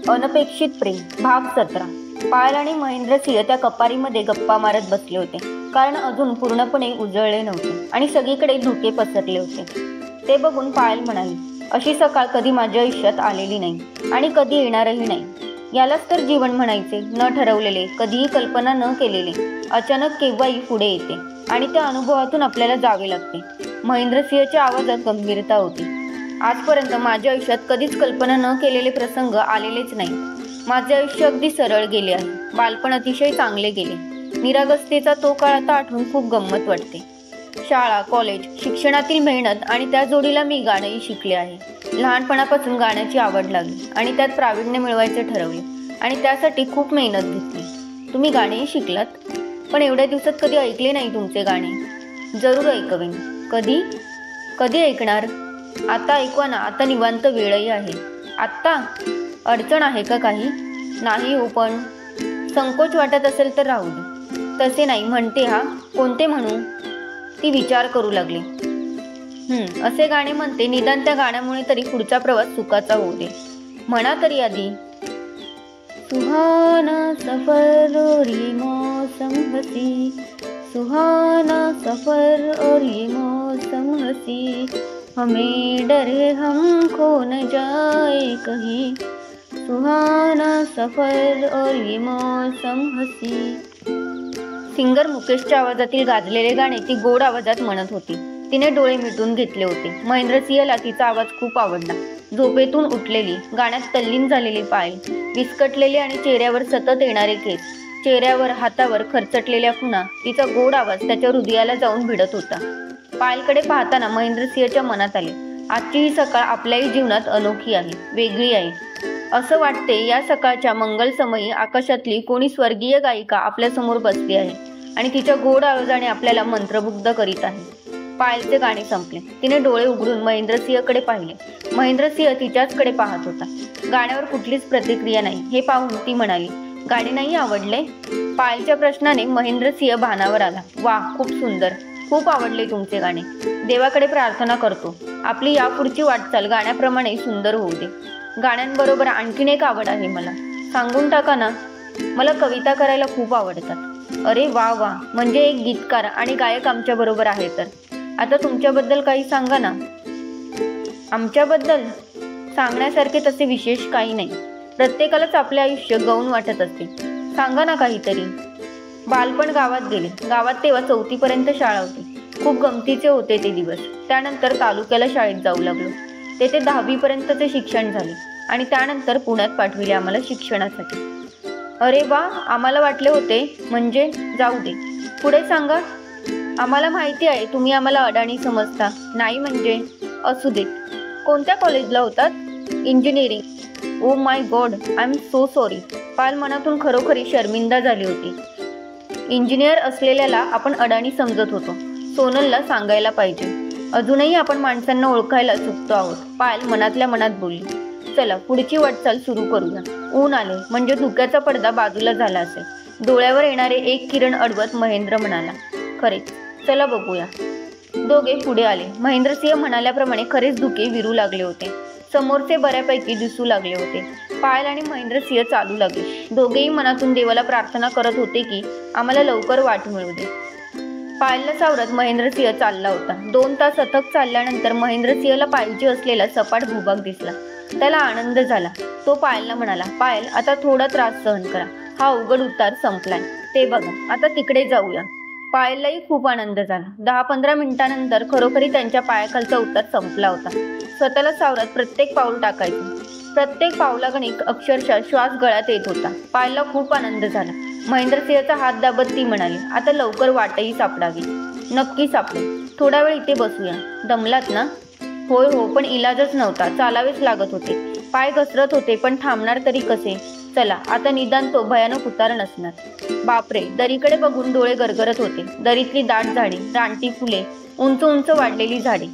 अनपेक्षित प्रेम भाग 17. पायल आणि महेंद्रसिंह त्या कपारीमध्ये गप्पा मारत बसले होते, कारण अजून पूर्णपणे उजळले नव्हते आणि सगळीकडे धुके पसरले होते. ते बघून पायल म्हणाली, अशी सकाळ कधी माझ्या आयुष्यात आलेली नाही आणि कधी येणारही नाही. यालाच तर जीवन म्हणायचे. न ठरवलेले, कधीही कल्पना न केलेले, अचानक केव्हाही पुढे येते आणि त्या अनुभवातून आपल्याला जावे लागते. महेंद्रसिंहच्या आवाजात गंभीरता होती. आजपर्यंत माझ्या आयुष्यात कधीच कल्पना न केलेले प्रसंग आलेलेच नाही. माझे आयुष्य अगदी सरळ गेले आहे. बालपण अतिशय चांगले गेले. निरागसतेचा तो काळ आता आठवून खूप गंमत वाटते. शाळा, कॉलेज, शिक्षणातील मेहनत आणि त्या जोडीला मी गाणंही शिकले आहे. लहानपणापासून गाण्याची आवड लागली आणि त्यात प्रावीण्य मिळवायचे ठरवले आणि त्यासाठी खूप मेहनत घेतली. तुम्ही गाणेही शिकलात? पण एवढ्या दिवसात कधी ऐकले नाही तुमचे गाणे. जरूर ऐकवेन. कधी कधी ऐकणार? आता ऐकवा ना. आता निवांत वेळही आहे. आत्ता अडचण आहे का काही? नाही हो, पण संकोच वाटत असेल तर राहू दे. तसे नाही म्हणते. हा कोणते म्हणू? ती विचार करू लागली. असे गाणे म्हणते, निदान त्या गाण्यामुळे तरी पुढचा प्रवास सुखाचा होऊ दे. म्हणा तरी आधी. सुहाना सफर और ये मौसम हसी, सुहाना सफर और ये मौसम हसी, हमें डर है हम खो न जाए कहीं, सुहाना सफर और ये मौसम हसी. सिंगर मुकेशच्या आवाजातील गाजलेले गाणे ती गोड आवाजात म्हणत होती. तिने डोळे मिटून घेतले होते. महेंद्रसिंहला तिचा आवाज खूप आवडला. झोपेतून उठलेली, गाण्यात तल्लीन झालेली पायल, विस्कटलेले आणि चेहऱ्यावर सतत येणारे केस, चेहऱ्यावर हातावर खरचटलेल्या खुणा, तिचा गोड आवाज त्याच्या हृदयाला जाऊन भिडत होता. पायलकडे पाहताना महेंद्रसिंहच्या मनात आले, आजची ही सकाळ आपल्याही जीवनात अनोखी आहे, वेगळी आहे. असं वाटते या सकाळच्या मंगलसमयी आकाशातली कोणी स्वर्गीय गायिका आपल्यासमोर बसली आहे आणि तिच्या गोड आवाजाने आपल्याला मंत्रमुग्ध करीत आहे. पायलचे गाणे संपले. तिने डोळे उघडून महेंद्रसिंहकडे पाहिले. महेंद्रसिंह तिच्याचकडे पाहत होता. गाण्यावर कुठलीच प्रतिक्रिया नाही. हे पाहून ती म्हणाली, गाणे नाही आवडले? पायलच्या प्रश्नाने महेंद्रसिंह भानावर आला. वा, खूप सुंदर, खूप आवडले तुमचे गाणे. देवाकडे प्रार्थना करतो आपली यापुढची वाटचाल गाण्याप्रमाणे सुंदर होऊ दे. गाण्यांबरोबर आणखीन एक आवड आहे मला. सांगून टाका ना. मला कविता करायला खूप आवडतात. अरे वा वा, म्हणजे एक गीतकार आणि गायक आमच्या बरोबर आहे तर. आता तुमच्याबद्दल काही सांगा ना. आमच्याबद्दल सांगण्यासारखे तसे विशेष काही नाही. प्रत्येकालाच आपले आयुष्य गौण वाटत असते. सांगा ना काहीतरी. बालपण गावात गेले. गावात तेव्हा 4थी पर्यंत शाळा होती. खूप गमतीचे होते ते दिवस. त्यानंतर तालुक्याला शाळेत जाऊ लागलो. तेथे 10वी पर्यंतचे शिक्षण झाले आणि त्यानंतर पुण्यात पाठविले आम्हाला शिक्षणासाठी. अरे वा, आम्हाला वाटले होते. म्हणजे जाऊ दे, पुढे सांगा. आम्हाला माहिती आहे तुम्ही आम्हाला अडाणी समजता. नाही म्हणजे असू देत. कोणत्या कॉलेजला होतात? Engineering. Oh my God, I am so sorry. Payal मनातून खरोखरी शर्मिंदा झाली होती. इंजिनियर असलेल्याला आपण अडाणी समजत होतो. सोनलला सांगायला पाहिजे. अजूनही आपण माणसांना ओळखायला चुकतो आहोत. पायल मनातल्या मनात बोलली. चला पुढची वाटचाल सुरू करूया. ऊन आले म्हणजे धुक्याचा पडदा बाजूला झाला असेल. डोळ्यावर येणारे एक किरण अडवत महेंद्र म्हणाला, खरेच, चला बघूया. दोघे पुढे आले. महेंद्रसिंह म्हणाल्याप्रमाणे खरेच धुके विरू लागले होते. समोरचे बऱ्यापैकी दिसू लागले होते. पायल आणि महेंद्रसिंह चालू लागले. दोघेही मनातून देवाला प्रार्थना करत होते की आम्हाला लवकर वाट मिळू दे. पायलला सावरत महेंद्रसिंह चालला होता. 2 तास अथक चालल्यानंतर महेंद्रसिंहला पाहिजे असलेला सपाट भूभाग दिसला. त्याला आनंद झाला. तो पायलला म्हणाला, पायल, आता थोडा त्रास सहन करा. हा अवघड उतार संपलाय. ते बघा, आता तिकडे जाऊया. पायललाही खूप आनंद झाला. 10-15 मिनिटांनंतर खरोखरी त्यांच्या पायाखालचा उतार संपला होता. स्वतःला सावरत प्रत्येक पाऊल टाकायचं. प्रत्येक पावलागणिक अक्षरशः श्वास गळ्यात येत होता. पायलला खूप आनंद झाला. महेंद्रसिंहचा हात दाबत ती म्हणाली, आता लवकर वाटही सापडावी. नक्की सापडेल. थोडा वेळ इथे बसूया. दमलात ना? होय हो, पण इलाजच नव्हता. चालावेच लागत होते. पाय घसरत होते, पण थांबणार तरी कसे? चला, आता निदान तो भयानक उतार नसणार. बापरे, दरीकडे बघून डोळे गरगरत होते. दरीतली दाट झाडी, रानटी फुले, उंच उंच वाढलेली झाडे.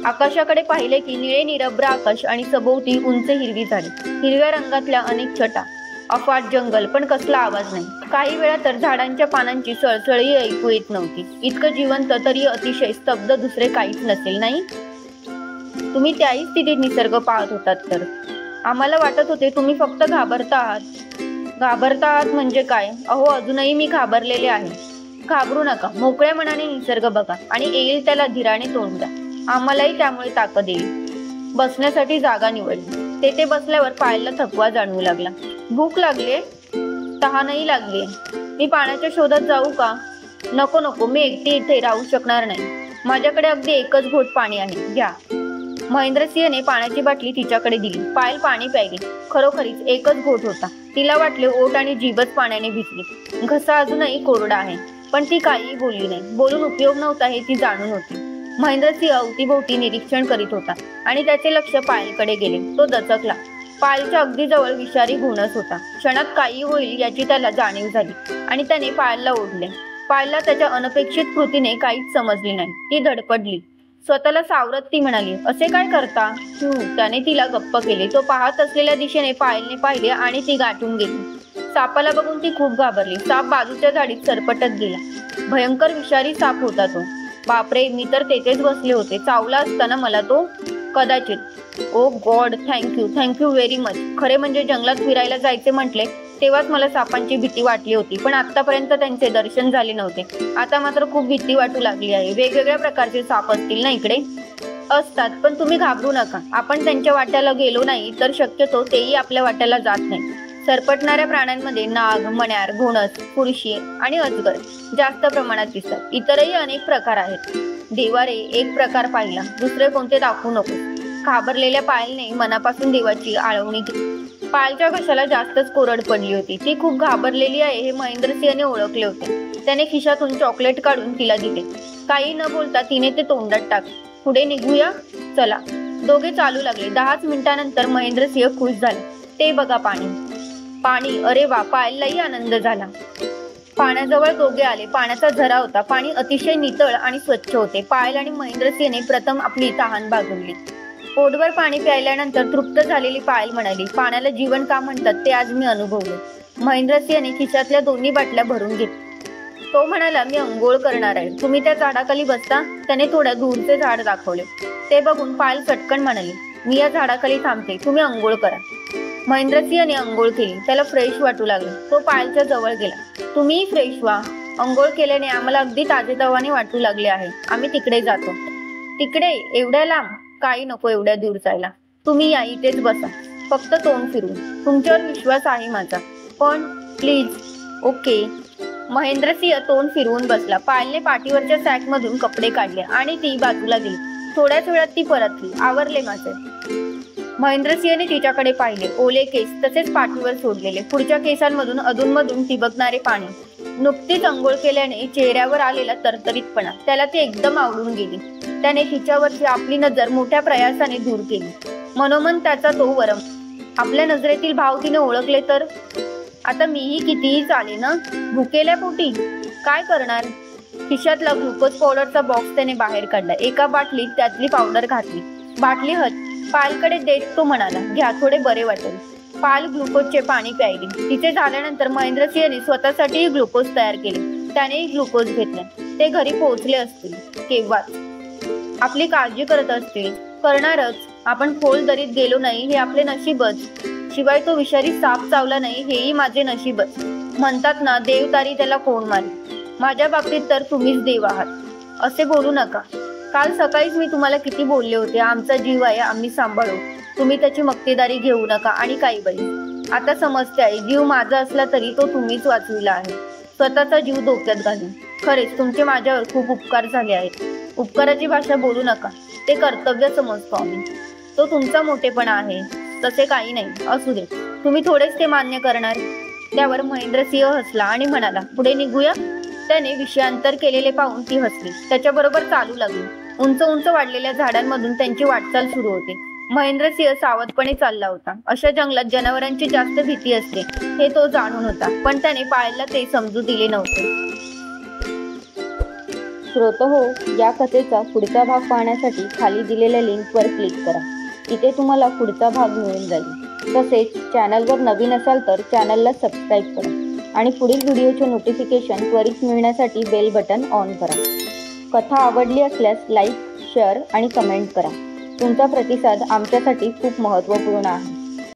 आकाशाकडे पाहिले की निळे निरभ्र आकाश आणि सभोवती उंच हिरवी झाडे, हिरव्या रंगातल्या अनेक छटा, अफाट जंगल, पण कसला आवाज नाही. काही वेळा तर झाडांच्या पानांची सळसळही ऐकू येत नव्हती. इतकं जिवंत, तरी अतिशय स्तब्ध दुसरे काहीच नसेल, नाही? तुम्ही त्याही स्थितीत निसर्ग पाहत होतात तर. आम्हाला वाटत होते तुम्ही फक्त घाबरता आहात. घाबरता आहात म्हणजे काय? अहो, अजूनही मी घाबरलेले आहे. घाबरू नका, मोकळ्या मनाने निसर्ग बघा आणि येईल त्याला धीराने तोंड द्या. आम्हालाही त्यामुळे ताकद येईल. बसण्यासाठी जागा निवडली. तेथे बसल्यावर पायलला थकवा जाणवू लागला. भूक लागली, तहानही लागली. मी पाण्याच्या शोधात जाऊ का? नको नको, मी एकटी इथे राहू शकणार नाही. माझ्याकडे अगदी एकच घोट पाणी आहे, घ्या. महेंद्रसिंहने पाण्याची बाटली तिच्याकडे दिली. पायल पाणी प्यायली. खरोखरीच एकच घोट होता. तिला वाटले ओठ आणि जीभच पाण्याने भिजली. घसा अजूनही कोरडा आहे, पण ती काहीही बोलली नाही. बोलून उपयोग नव्हता हे ती जाणून होती. महेंद्रसिंह अवतीभोवती निरीक्षण करीत होता आणि त्याचे लक्ष पायलकडे गेले. तो दचकला. पायलच्या अगदी जवळ विषारी घोणस होता. क्षणात काही होईल याची त्याला जाणीव झाली आणि त्याने पायलला ओढले. पायलला त्याच्या अनपेक्षित कृतीने काहीच समजले नाही. ती धडपडली. स्वतःला सावरत ती म्हणाली, असे काय करता? त्याने तिला गप्प केले. तो पाहत असलेल्या दिशेने पायलने पाहिले आणि ती गाठून गेली. सापाला बघून ती खूप घाबरली. साप बाजूच्या झाडीत सरपटत गेला. भयंकर विषारी साप होता तो. बापरे, मी तर तेथेच बसले होते. चावला असताना मला तो कदाचित. ओ गॉड, थँक्यू व्हेरी मच. खरे म्हणजे जंगलात फिरायला जायचे म्हटले तेव्हाच मला सापांची भीती वाटली होती, पण आतापर्यंत त्यांचे दर्शन झाले नव्हते. आता मात्र खूप भीती वाटू लागली आहे. वेगवेगळ्या प्रकारचे साप असतील ना इकडे? असतात, पण तुम्ही घाबरू नका. आपण त्यांच्या वाट्याला गेलो नाही तर शक्यतो तेही आपल्या वाट्याला जात नाही. सरपटणाऱ्या प्राण्यांमध्ये नाग, मण्यार, घोणस, फुरशी आणि अजगर जास्त प्रमाणात दिसतात. इतरही अनेक प्रकार आहेत. देवारे एक प्रकार पाहिला, दुसरे कोणते दाखवू नको. घाबरलेल्या पायलने मनापासून देवाची आळवणी केली. पायलच्या घशाला जास्तच कोरड पडली होती. ती खूप घाबरलेली आहे हे महेंद्रसिंहने ओळखले होते. त्याने खिशातून चॉकलेट काढून तिला दिले. काही न बोलता तिने ते तोंडात टाकले. पुढे निघूया, चला. दोघे चालू लागले. 10 मिनिटांनंतर महेंद्रसिंह खुश झाले. ते बघा, पाणी. अरे वा, पायललाही आनंद झाला. पाण्याजवळ दोघे आले. पाण्याचा झरा होता. पाणी अतिशय नितळ आणि स्वच्छ होते. पायल आणि महेंद्रसिंहने प्रथम आपली तहान भागवली. पोटभर पाणी प्यायल्यानंतर तृप्त झालेली पायल म्हणाली, पाण्याला जीवन का म्हणतात ते आज मी अनुभवले. महेंद्रसिंहने खिशातल्या दोन्ही बाटल्या भरून घेतल्या. तो म्हणाला, मी अंघोळ करणार आहे. तुम्ही त्या झाडाखाली बसता. त्याने थोड्या दूरचे झाड दाखवले. ते बघून पायल चटकन म्हणाली, मी या झाडाखाली थांबते, तुम्ही अंघोळ करा. महेंद्रसिंहने अंघोळ केली. त्याला फ्रेश वाटू लागले. तो पायलच्या जवळ गेला. तुम्हीही फ्रेश व्हा. अंघोळ केल्याने आम्हाला अगदी ताजेतवाने वाटू लागले आहे. आम्ही तिकडे जातो. तिकडे? एवढ्या लांब? काही नको एवढ्या दूर जायला. तुम्ही या, इथेच बसा. फक्त तोंड फिरून. तुमच्यावर विश्वास आहे माझा, पण प्लीज. ओके. महेंद्रसिंह तोंड फिरवून बसला. पायलने पाठीवरच्या सॅकमधून कपडे काढले आणि ती बाजूला गेली. थोड्याच वेळात ती परतली. आवरले माझे. महेंद्रसिंहने तिच्याकडे पाहिले. ओले केस, तसेच पाठीवर सोडलेले. पुढच्या केसांमधून अधूनमधून ठिबकणारे पाणी. नुकतीच अंघोळ केल्याने चेहऱ्यावर आलेला तरतरीतपणा त्याला ती एकदम आवडून गेली. त्याने तिच्यावरची आपली नजर मोठ्या प्रयासाने दूर केली. मनोमन त्याचा तो वरम. आपल्या नजरेतील भाव तिने ओळखले तर? आता मीही कितीही चाले ना. भुकेल्या पोटी काय करणार? खिशातला ग्लुकोज पावडरचा बॉक्स त्याने बाहेर काढला. एका बाटलीत त्यातली पावडर घातली. बाटली पायलकडे देत तो म्हणाला, घ्या, थोडे बरे वाटेल. पायल ग्लुकोजचे पाणी प्यायली. तिचे झाल्यानंतर महेंद्रसिंहने स्वतःसाठीही ग्लुकोज तयार केले. त्यानेही ग्लुकोज घेतले. ते घरी पोहोचले असतील केव्हाच. आपली काळजी करत असतील. करणारच. आपण खोल दरीत गेलो नाही हे आपले नशीबच. शिवाय तो विषारी साप चावला नाही हेही माझे नशीबच. म्हणतात ना, देव तारी त्याला कोण मारी. माझ्या बाबतीत तर तुम्हीच देव आहात. असे बोलू नका. काल सकाळीच मी तुम्हाला किती बोलले होते, आमचा जीव आहे, आम्ही सांभाळू. तुम्ही त्याची मक्तेदारी घेऊ नका. आणि काही बाई, आता समजते आहे, जीव माझा असला तरी तो तुम्हीच वाचविला आहे, स्वतःचा जीव धोक्यात घालून. खरेच तुमचे माझ्यावर खूप उपकार झाले आहेत. उपकाराची भाषा बोलू नका. ते कर्तव्य समजतो आम्ही. तो तुमचा मोठेपणा आहे. तसे काही नाही. असू दे, तुम्ही थोडेच ते मान्य करणार. त्यावर महेंद्रसिंह हसला आणि म्हणाला, पुढे निघूया. त्याने विषयांतर केलेले पाहून ती हसली. त्याच्याबरोबर चालू लागली. उंच उंच वाढलेल्या झाडांमधून त्यांची वाटचाल सुरू होती. महेंद्रसिंह सावधपणे चालला होता. अशा जंगलात जनावरांची जास्त भीती असते हे तो जाणून होता, पण त्याने पायलला ते समजू दिले नव्हते. श्रोतहो, या कथेचा पुढचा भाग पाहण्यासाठी खाली दिलेल्या लिंकवर क्लिक करा. इथे तुम्हाला पुढचा भाग मिळून जाईल. तसेच चॅनलवर नवीन असाल तर चॅनलला सबस्क्राईब करा आणि पुढील व्हिडिओचे नोटिफिकेशन त्वरित मिळण्यासाठी बेल बटन ऑन करा. कथा आवडली असल्यास लाईक, शेअर आणि कमेंट करा. तुमचा प्रतिसाद आमच्यासाठी खूप महत्त्वपूर्ण आहे.